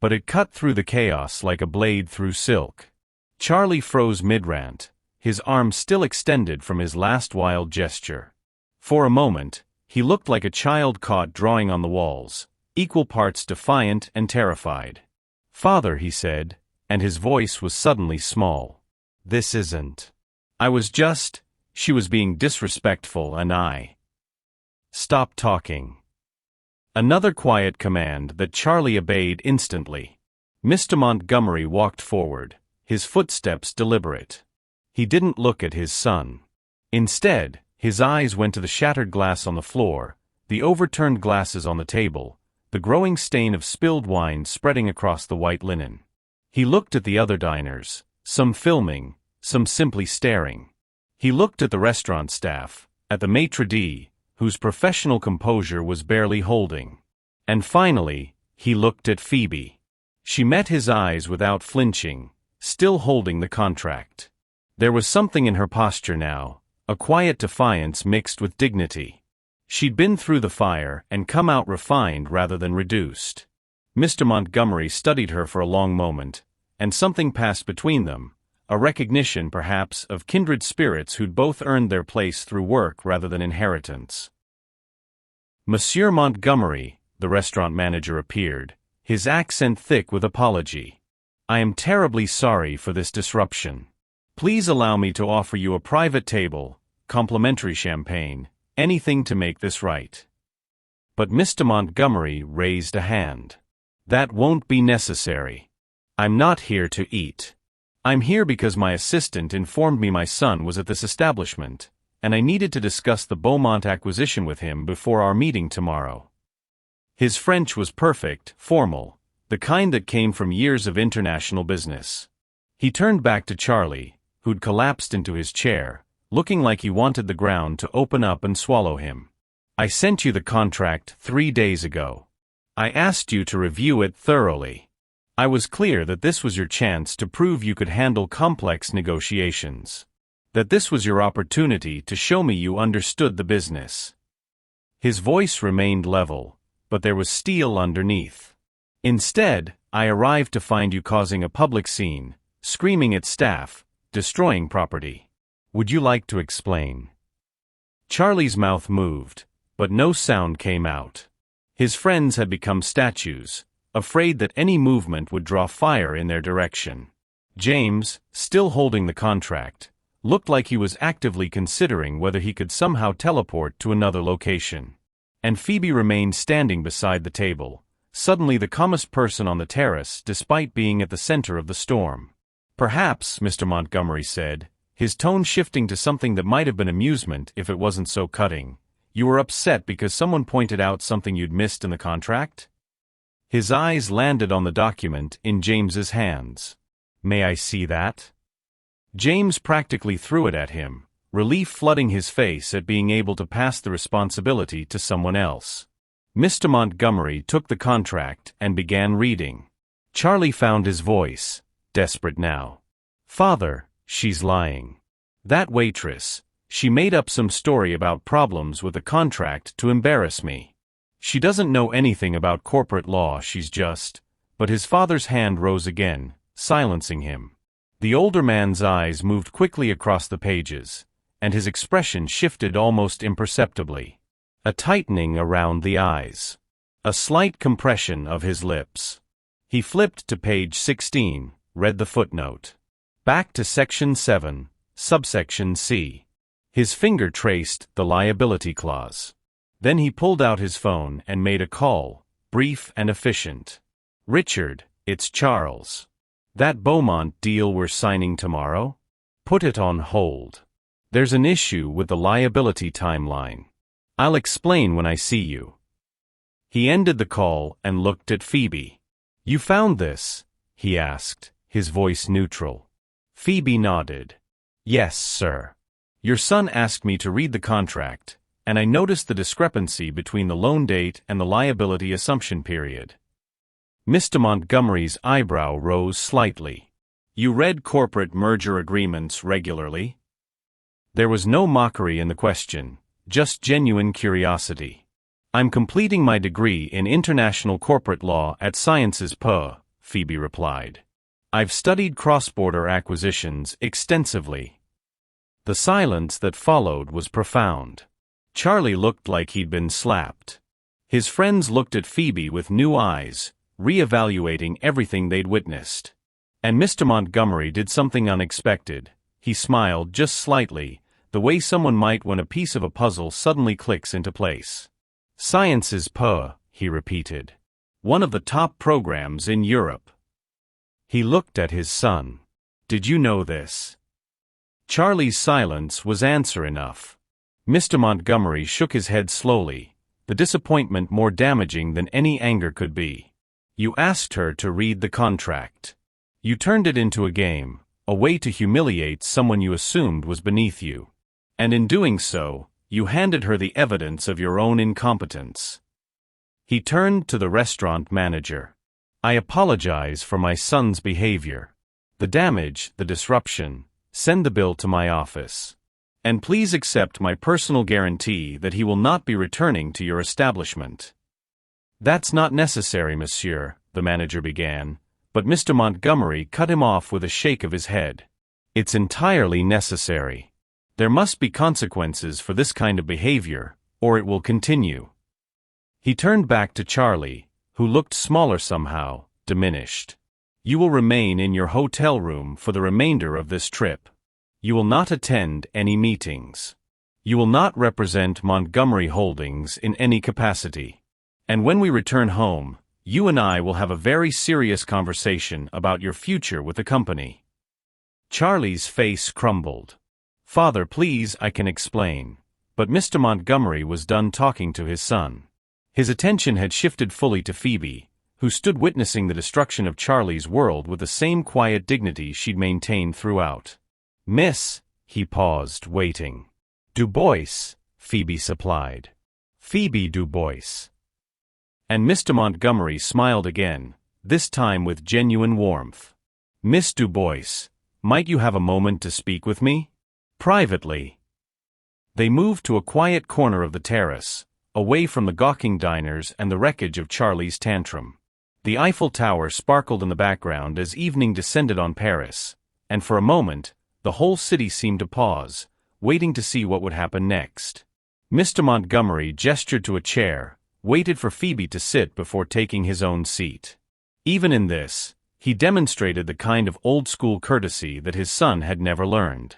But it cut through the chaos like a blade through silk. Charlie froze mid-rant, his arm still extended from his last wild gesture. For a moment, he looked like a child caught drawing on the walls, equal parts defiant and terrified. "Father," he said, and his voice was suddenly small. "This isn't. I was just..." She was being disrespectful and I. "Stop talking." Another quiet command that Charlie obeyed instantly. Mr. Montgomery walked forward, his footsteps deliberate. He didn't look at his son. Instead, his eyes went to the shattered glass on the floor, the overturned glasses on the table, the growing stain of spilled wine spreading across the white linen. He looked at the other diners, some filming, some simply staring. He looked at the restaurant staff, at the maitre d', whose professional composure was barely holding. And finally, he looked at Phoebe. She met his eyes without flinching, still holding the contract. There was something in her posture now, a quiet defiance mixed with dignity. She'd been through the fire and come out refined rather than reduced. Mr. Montgomery studied her for a long moment, and something passed between them, a recognition perhaps of kindred spirits who'd both earned their place through work rather than inheritance. "Monsieur Montgomery," the restaurant manager appeared, his accent thick with apology. "I am terribly sorry for this disruption. Please allow me to offer you a private table, complimentary champagne, anything to make this right." But Mr. Montgomery raised a hand. "That won't be necessary. I'm not here to eat. I'm here because my assistant informed me my son was at this establishment, and I needed to discuss the Beaumont acquisition with him before our meeting tomorrow." His French was perfect, formal, the kind that came from years of international business. He turned back to Charlie, who'd collapsed into his chair, looking like he wanted the ground to open up and swallow him. "I sent you the contract 3 days ago. I asked you to review it thoroughly. I was clear that this was your chance to prove you could handle complex negotiations. That this was your opportunity to show me you understood the business." His voice remained level, but there was steel underneath. "Instead, I arrived to find you causing a public scene, screaming at staff, destroying property. Would you like to explain?" Charlie's mouth moved, but no sound came out. His friends had become statues, afraid that any movement would draw fire in their direction. James, still holding the contract, Looked like he was actively considering whether he could somehow teleport to another location. And Phoebe remained standing beside the table, suddenly the calmest person on the terrace despite being at the center of the storm. "Perhaps," Mr. Montgomery said, his tone shifting to something that might have been amusement if it wasn't so cutting, "you were upset because someone pointed out something you'd missed in the contract?" His eyes landed on the document in James's hands. "May I see that?" James practically threw it at him, relief flooding his face at being able to pass the responsibility to someone else. Mr. Montgomery took the contract and began reading. Charlie found his voice, desperate now. "Father, she's lying. That waitress, she made up some story about problems with the contract to embarrass me. She doesn't know anything about corporate law, she's just..." But his father's hand rose again, silencing him. The older man's eyes moved quickly across the pages, and his expression shifted almost imperceptibly. A tightening around the eyes. A slight compression of his lips. He flipped to page 16, read the footnote. Back to section 7, subsection C. His finger traced the liability clause. Then he pulled out his phone and made a call, brief and efficient. "Richard, it's Charles. That Beaumont deal we're signing tomorrow? Put it on hold. There's an issue with the liability timeline. I'll explain when I see you." He ended the call and looked at Phoebe. "You found this?" he asked, his voice neutral. Phoebe nodded. "Yes, sir. Your son asked me to read the contract, and I noticed the discrepancy between the loan date and the liability assumption period." Mr. Montgomery's eyebrow rose slightly. "You read corporate merger agreements regularly?" There was no mockery in the question, just genuine curiosity. "I'm completing my degree in international corporate law at Sciences Po," Phoebe replied. "I've studied cross-border acquisitions extensively." The silence that followed was profound. Charlie looked like he'd been slapped. His friends looked at Phoebe with new eyes, re-evaluating everything they'd witnessed. And Mr. Montgomery did something unexpected. He smiled just slightly, the way someone might when a piece of a puzzle suddenly clicks into place. "Sciences Po," he repeated. "One of the top programs in Europe." He looked at his son. "Did you know this?" Charlie's silence was answer enough. Mr. Montgomery shook his head slowly, the disappointment more damaging than any anger could be. "You asked her to read the contract. You turned it into a game, a way to humiliate someone you assumed was beneath you. And in doing so, you handed her the evidence of your own incompetence." He turned to the restaurant manager. "I apologize for my son's behavior. The damage, the disruption. Send the bill to my office. And please accept my personal guarantee that he will not be returning to your establishment." "That's not necessary, monsieur," the manager began, but Mr. Montgomery cut him off with a shake of his head. "It's entirely necessary. There must be consequences for this kind of behavior, or it will continue." He turned back to Charlie, who looked smaller somehow, diminished. "You will remain in your hotel room for the remainder of this trip. You will not attend any meetings. You will not represent Montgomery Holdings in any capacity. And when we return home, you and I will have a very serious conversation about your future with the company." Charlie's face crumbled. "Father, please, I can explain." But Mr. Montgomery was done talking to his son. His attention had shifted fully to Phoebe, who stood witnessing the destruction of Charlie's world with the same quiet dignity she'd maintained throughout. "Miss," he paused, waiting. "Du Bois," Phoebe supplied. "Phoebe Du Bois." And Mr. Montgomery smiled again, this time with genuine warmth. "Miss Du Bois, might you have a moment to speak with me? Privately." They moved to a quiet corner of the terrace, away from the gawking diners and the wreckage of Charlie's tantrum. The Eiffel Tower sparkled in the background as evening descended on Paris, and for a moment, the whole city seemed to pause, waiting to see what would happen next. Mr. Montgomery gestured to a chair, waited for Phoebe to sit before taking his own seat. Even in this, he demonstrated the kind of old-school courtesy that his son had never learned.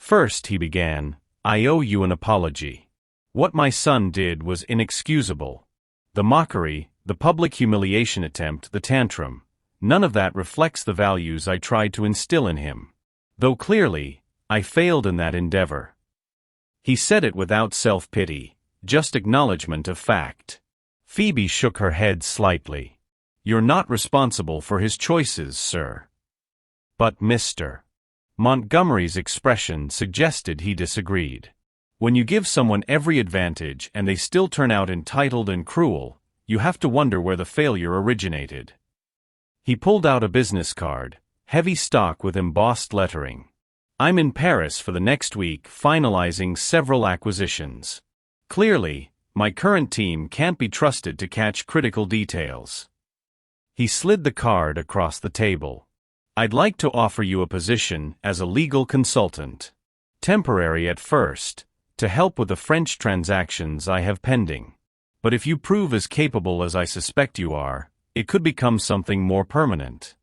First, he began, I owe you an apology. What my son did was inexcusable. The mockery, the public humiliation attempt, the tantrum, none of that reflects the values I tried to instill in him. Though clearly, I failed in that endeavor. He said it without self-pity, just acknowledgement of fact. Phoebe shook her head slightly. You're not responsible for his choices, sir. But Mr. Montgomery's expression suggested he disagreed. When you give someone every advantage and they still turn out entitled and cruel, you have to wonder where the failure originated. He pulled out a business card, heavy stock with embossed lettering. I'm in Paris for the next week finalizing several acquisitions. Clearly, my current team can't be trusted to catch critical details. He slid the card across the table. I'd like to offer you a position as a legal consultant. Temporary at first, to help with the French transactions I have pending. But if you prove as capable as I suspect you are, it could become something more permanent.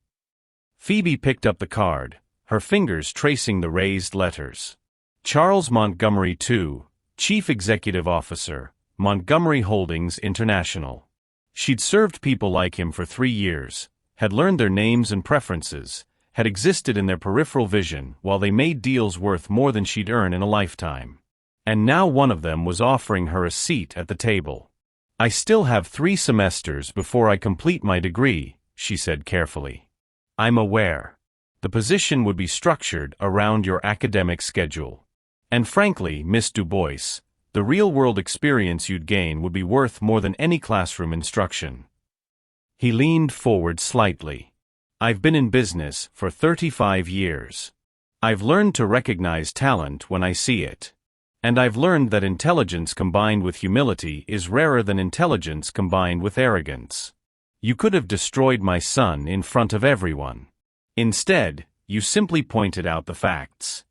Phoebe picked up the card, her fingers tracing the raised letters. Charles Montgomery II, Chief Executive Officer, Montgomery Holdings International. She'd served people like him for 3 years, had learned their names and preferences, had existed in their peripheral vision while they made deals worth more than she'd earn in a lifetime. And now one of them was offering her a seat at the table. I still have 3 semesters before I complete my degree, she said carefully. I'm aware. The position would be structured around your academic schedule. And frankly, Miss Du Bois, the real-world experience you'd gain would be worth more than any classroom instruction. He leaned forward slightly. I've been in business for 35 years. I've learned to recognize talent when I see it. And I've learned that intelligence combined with humility is rarer than intelligence combined with arrogance. You could have destroyed my son in front of everyone. Instead, you simply pointed out the facts.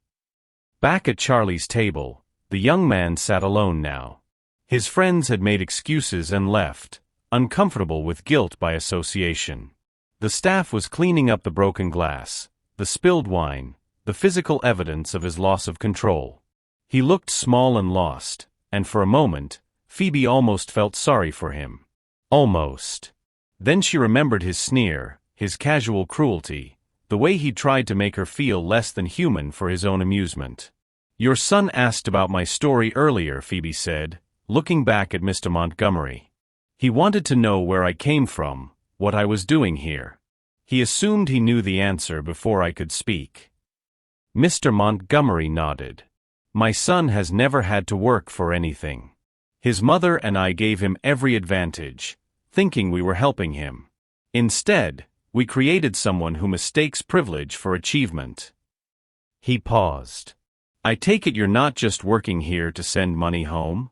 Back at Charlie's table, the young man sat alone now. His friends had made excuses and left, uncomfortable with guilt by association. The staff was cleaning up the broken glass, the spilled wine, the physical evidence of his loss of control. He looked small and lost, and for a moment, Phoebe almost felt sorry for him. Almost. Then she remembered his sneer, his casual cruelty, the way he tried to make her feel less than human for his own amusement. Your son asked about my story earlier, Phoebe said, looking back at Mr. Montgomery. He wanted to know where I came from, what I was doing here. He assumed he knew the answer before I could speak. Mr. Montgomery nodded. My son has never had to work for anything. His mother and I gave him every advantage, thinking we were helping him. Instead, we created someone who mistakes privilege for achievement. He paused. I take it you're not just working here to send money home?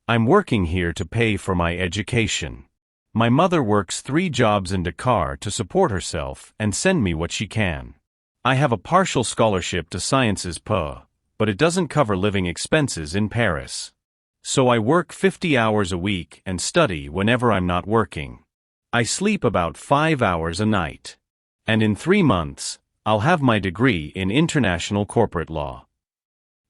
I'm working here to pay for my education. My mother works 3 jobs in Dakar to support herself and send me what she can. I have a partial scholarship to Sciences Po, but it doesn't cover living expenses in Paris. So I work 50 hours a week and study whenever I'm not working. I sleep about 5 hours a night. And in 3 months, I'll have my degree in international corporate law.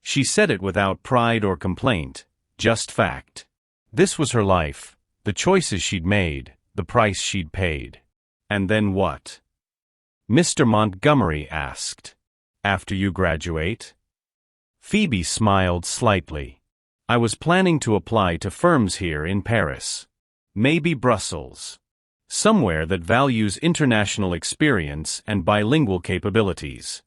She said it without pride or complaint, just fact. This was her life, the choices she'd made, the price she'd paid. And then what? Mr. Montgomery asked. After you graduate? Phoebe smiled slightly. I was planning to apply to firms here in Paris. Maybe Brussels. Somewhere that values international experience and bilingual capabilities.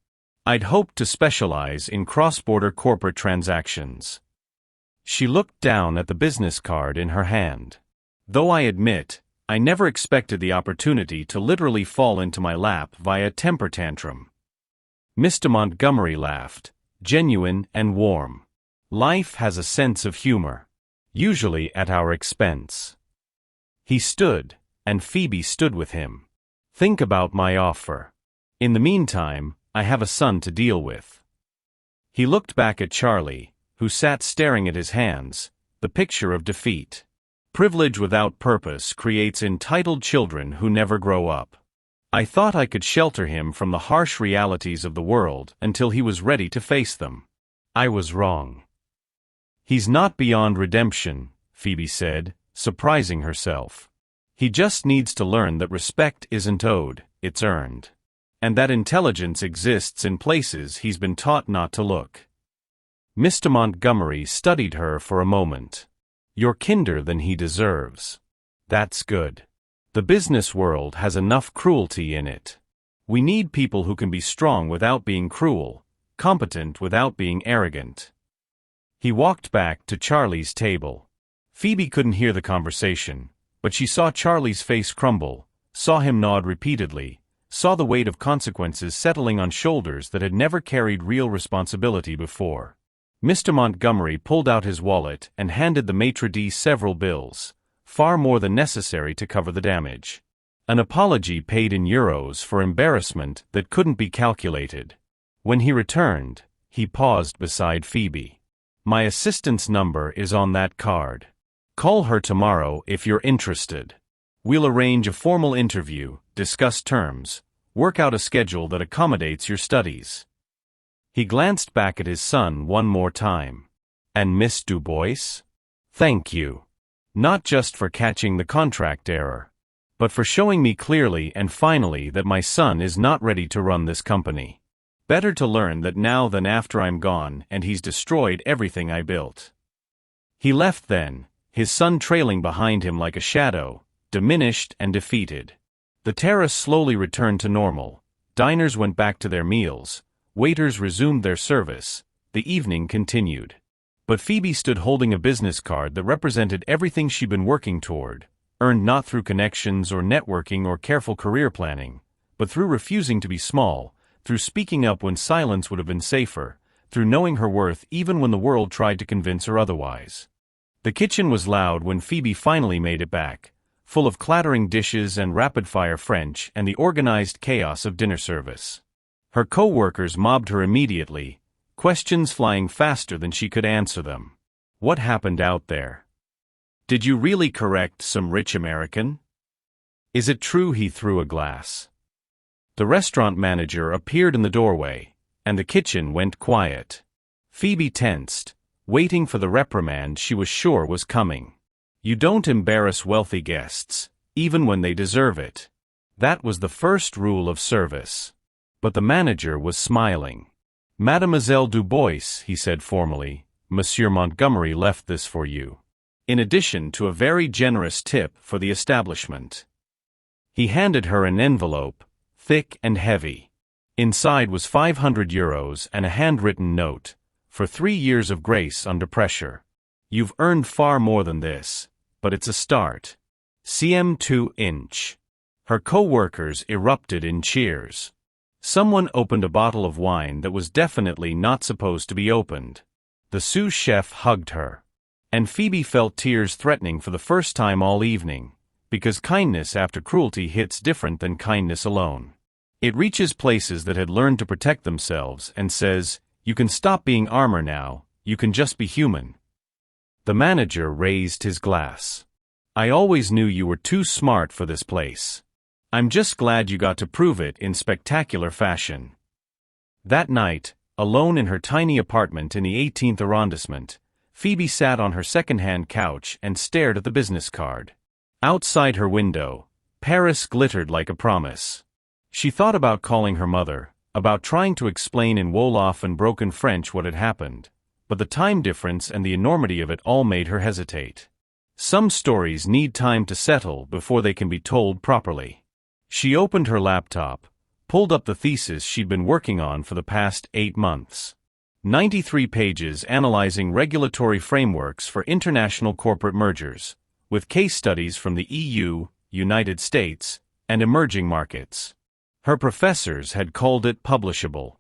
I'd hoped to specialize in cross-border corporate transactions. She looked down at the business card in her hand. Though I admit, I never expected the opportunity to literally fall into my lap via temper tantrum. Mr. Montgomery laughed, genuine and warm. Life has a sense of humor, usually at our expense. He stood, and Phoebe stood with him. Think about my offer. In the meantime, I have a son to deal with. He looked back at Charlie, who sat staring at his hands, the picture of defeat. Privilege without purpose creates entitled children who never grow up. I thought I could shelter him from the harsh realities of the world until he was ready to face them. I was wrong. He's not beyond redemption, Phoebe said, surprising herself. He just needs to learn that respect isn't owed, it's earned. And that intelligence exists in places he's been taught not to look. Mr. Montgomery studied her for a moment. You're kinder than he deserves. That's good. The business world has enough cruelty in it. We need people who can be strong without being cruel, competent without being arrogant. He walked back to Charlie's table. Phoebe couldn't hear the conversation, but she saw Charlie's face crumble, saw him nod repeatedly, saw the weight of consequences settling on shoulders that had never carried real responsibility before. Mr. Montgomery pulled out his wallet and handed the maitre d' several bills, far more than necessary to cover the damage. An apology paid in euros for embarrassment that couldn't be calculated. When he returned, he paused beside Phoebe. My assistant's number is on that card. Call her tomorrow if you're interested. We'll arrange a formal interview, discuss terms, work out a schedule that accommodates your studies. He glanced back at his son one more time. And Miss Du Bois? Thank you. Not just for catching the contract error, but for showing me clearly and finally that my son is not ready to run this company. Better to learn that now than after I'm gone and he's destroyed everything I built. He left then, his son trailing behind him like a shadow, diminished and defeated. The terrace slowly returned to normal. Diners went back to their meals, waiters resumed their service, the evening continued. But Phoebe stood holding a business card that represented everything she'd been working toward, earned not through connections or networking or careful career planning, but through refusing to be small, through speaking up when silence would have been safer, through knowing her worth even when the world tried to convince her otherwise. The kitchen was loud when Phoebe finally made it back, full of clattering dishes and rapid-fire French and the organized chaos of dinner service. Her co-workers mobbed her immediately, questions flying faster than she could answer them. What happened out there? Did you really correct some rich American? Is it true he threw a glass? The restaurant manager appeared in the doorway, and the kitchen went quiet. Phoebe tensed, waiting for the reprimand she was sure was coming. You don't embarrass wealthy guests, even when they deserve it. That was the first rule of service. But the manager was smiling. Mademoiselle Du Bois, he said formally, Monsieur Montgomery left this for you. In addition to a very generous tip for the establishment. He handed her an envelope, thick and heavy. Inside was 500 euros and a handwritten note, for 3 years of grace under pressure. You've earned far more than this, but it's a start. CM2 Her co-workers erupted in cheers. Someone opened a bottle of wine that was definitely not supposed to be opened. The sous chef hugged her. And Phoebe felt tears threatening for the first time all evening, because kindness after cruelty hits different than kindness alone. It reaches places that had learned to protect themselves and says, you can stop being armor now, you can just be human. The manager raised his glass. I always knew you were too smart for this place. I'm just glad you got to prove it in spectacular fashion. That night, alone in her tiny apartment in the 18th arrondissement, Phoebe sat on her second-hand couch and stared at the business card. Outside her window, Paris glittered like a promise. She thought about calling her mother, about trying to explain in Wolof and broken French what had happened, but the time difference and the enormity of it all made her hesitate. Some stories need time to settle before they can be told properly. She opened her laptop, pulled up the thesis she'd been working on for the past 8 months. 93 pages analyzing regulatory frameworks for international corporate mergers, with case studies from the EU, United States, and emerging markets. Her professors had called it publishable.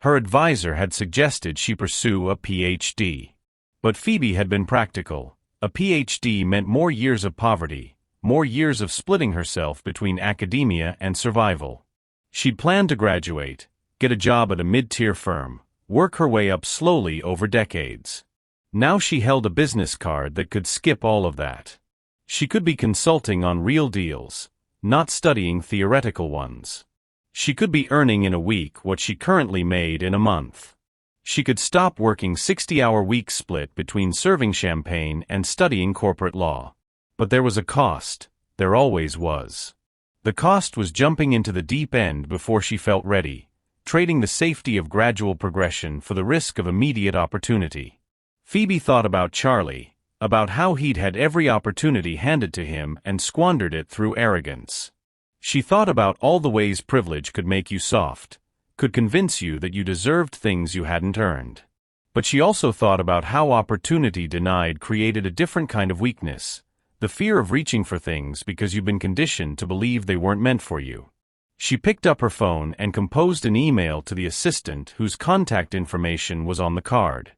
Her advisor had suggested she pursue a PhD. But Phoebe had been practical. A PhD meant more years of poverty, more years of splitting herself between academia and survival. She'd planned to graduate, get a job at a mid-tier firm, work her way up slowly over decades. Now she held a business card that could skip all of that. She could be consulting on real deals, not studying theoretical ones. She could be earning in a week what she currently made in a month. She could stop working 60-hour weeks split between serving champagne and studying corporate law. But there was a cost. There always was. The cost was jumping into the deep end before she felt ready, trading the safety of gradual progression for the risk of immediate opportunity. Phoebe thought about Charlie, about how he'd had every opportunity handed to him and squandered it through arrogance. She thought about all the ways privilege could make you soft, could convince you that you deserved things you hadn't earned. But she also thought about how opportunity denied created a different kind of weakness, the fear of reaching for things because you've been conditioned to believe they weren't meant for you. She picked up her phone and composed an email to the assistant whose contact information was on the card.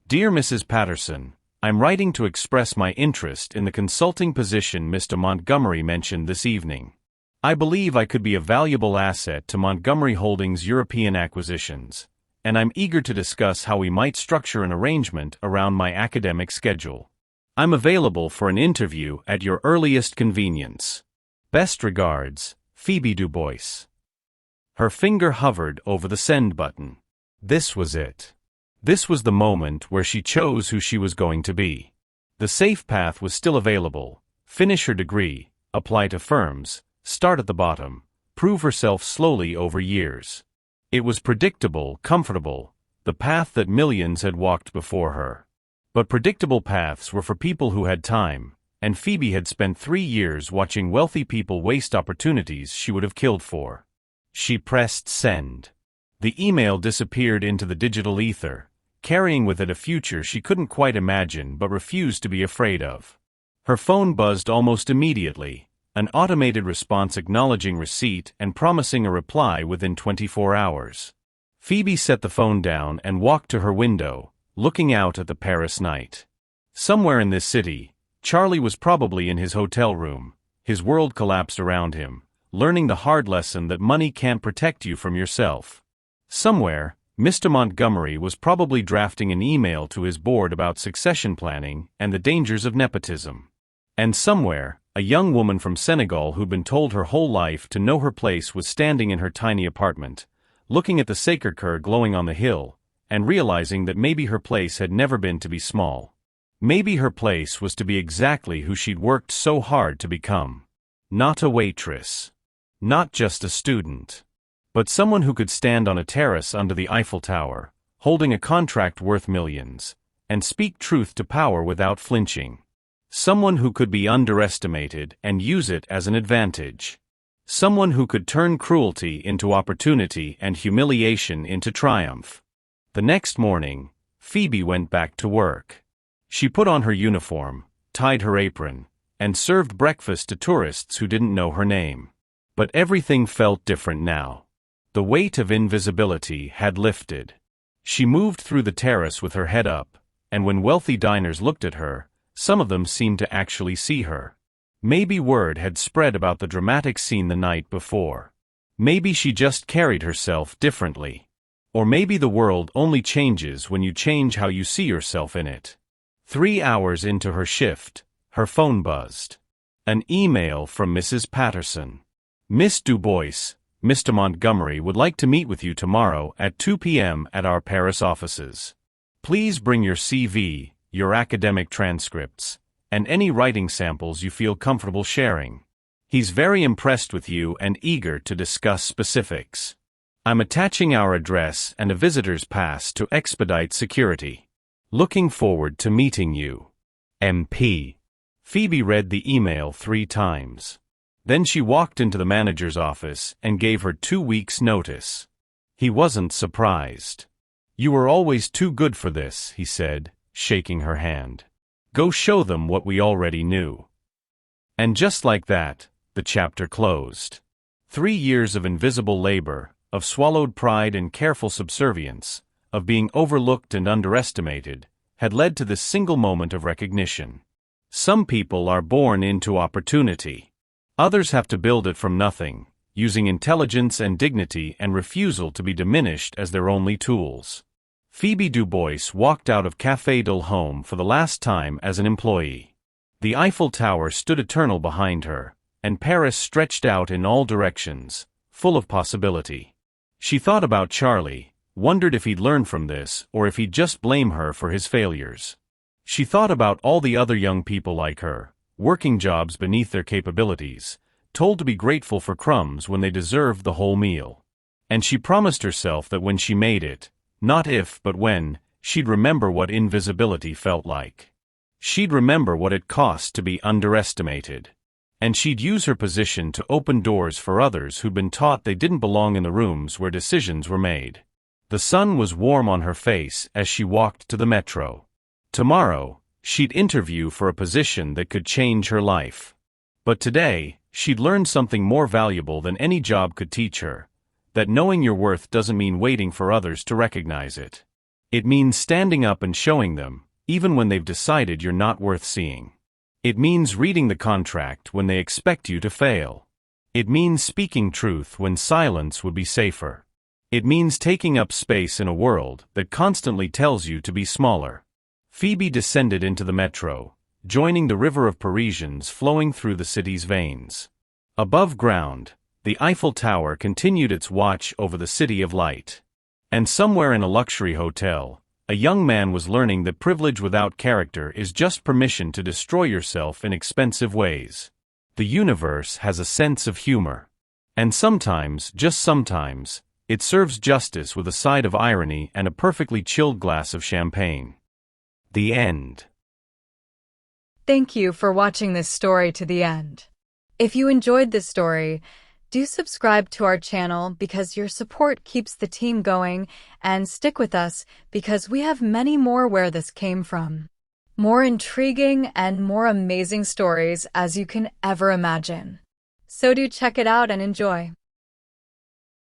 Dear Mrs. Patterson, I'm writing to express my interest in the consulting position Mr. Montgomery mentioned this evening. I believe I could be a valuable asset to Montgomery Holdings' European acquisitions, and I'm eager to discuss how we might structure an arrangement around my academic schedule. I'm available for an interview at your earliest convenience. Best regards, Phoebe Dubois. Her finger hovered over the send button. This was it. This was the moment where she chose who she was going to be. The safe path was still available: finish her degree, apply to firms, start at the bottom, prove herself slowly over years. It was predictable, comfortable, the path that millions had walked before her. But predictable paths were for people who had time, and Phoebe had spent 3 years watching wealthy people waste opportunities she would have killed for. She pressed send. The email disappeared into the digital ether, carrying with it a future she couldn't quite imagine but refused to be afraid of. Her phone buzzed almost immediately, an automated response acknowledging receipt and promising a reply within 24 hours. Phoebe set the phone down and walked to her window, looking out at the Paris night. Somewhere in this city, Charlie was probably in his hotel room, his world collapsed around him, learning the hard lesson that money can't protect you from yourself. Somewhere, Mr. Montgomery was probably drafting an email to his board about succession planning and the dangers of nepotism. And somewhere, a young woman from Senegal who'd been told her whole life to know her place was standing in her tiny apartment, looking at the Sacré-Cœur glowing on the hill, and realizing that maybe her place had never been to be small. Maybe her place was to be exactly who she'd worked so hard to become. Not a waitress. Not just a student. But someone who could stand on a terrace under the Eiffel Tower, holding a contract worth millions, and speak truth to power without flinching. Someone who could be underestimated and use it as an advantage. Someone who could turn cruelty into opportunity and humiliation into triumph. The next morning, Phoebe went back to work. She put on her uniform, tied her apron, and served breakfast to tourists who didn't know her name. But everything felt different now. The weight of invisibility had lifted. She moved through the terrace with her head up, and when wealthy diners looked at her, some of them seemed to actually see her. Maybe word had spread about the dramatic scene the night before. Maybe she just carried herself differently. Or maybe the world only changes when you change how you see yourself in it. 3 hours into her shift, her phone buzzed. An email from Mrs. Patterson. Miss Dubois, Mr. Montgomery would like to meet with you tomorrow at 2 p.m. at our Paris offices. Please bring your CV, your academic transcripts, and any writing samples you feel comfortable sharing. He's very impressed with you and eager to discuss specifics. I'm attaching our address and a visitor's pass to expedite security. Looking forward to meeting you. MP. Phoebe read the email 3 times. Then she walked into the manager's office and gave her 2 weeks' notice. He wasn't surprised. You were always too good for this, he said, shaking her hand. Go show them what we already knew. And just like that, the chapter closed. 3 years of invisible labor, of swallowed pride and careful subservience, of being overlooked and underestimated, had led to this single moment of recognition. Some people are born into opportunity. Others have to build it from nothing, using intelligence and dignity and refusal to be diminished as their only tools. Phoebe Dubois walked out of Café del Home for the last time as an employee. The Eiffel Tower stood eternal behind her, and Paris stretched out in all directions, full of possibility. She thought about Charlie, wondered if he'd learn from this or if he'd just blame her for his failures. She thought about all the other young people like her, working jobs beneath their capabilities, told to be grateful for crumbs when they deserved the whole meal. And she promised herself that when she made it, not if but when, she'd remember what invisibility felt like. She'd remember what it cost to be underestimated. And she'd use her position to open doors for others who'd been taught they didn't belong in the rooms where decisions were made. The sun was warm on her face as she walked to the metro. Tomorrow, she'd interview for a position that could change her life. But today, she'd learned something more valuable than any job could teach her, that knowing your worth doesn't mean waiting for others to recognize it. It means standing up and showing them, even when they've decided you're not worth seeing. It means reading the contract when they expect you to fail. It means speaking truth when silence would be safer. It means taking up space in a world that constantly tells you to be smaller. Phoebe descended into the metro, joining the river of Parisians flowing through the city's veins. Above ground, the Eiffel Tower continued its watch over the city of light. And somewhere in a luxury hotel, a young man was learning that privilege without character is just permission to destroy yourself in expensive ways. The universe has a sense of humor. And sometimes, just sometimes, it serves justice with a side of irony and a perfectly chilled glass of champagne. The end. Thank you for watching this story to the end. If you enjoyed this story, do subscribe to our channel because your support keeps the team going, and stick with us because we have many more where this came from. More intriguing and more amazing stories as you can ever imagine. So do check it out and enjoy.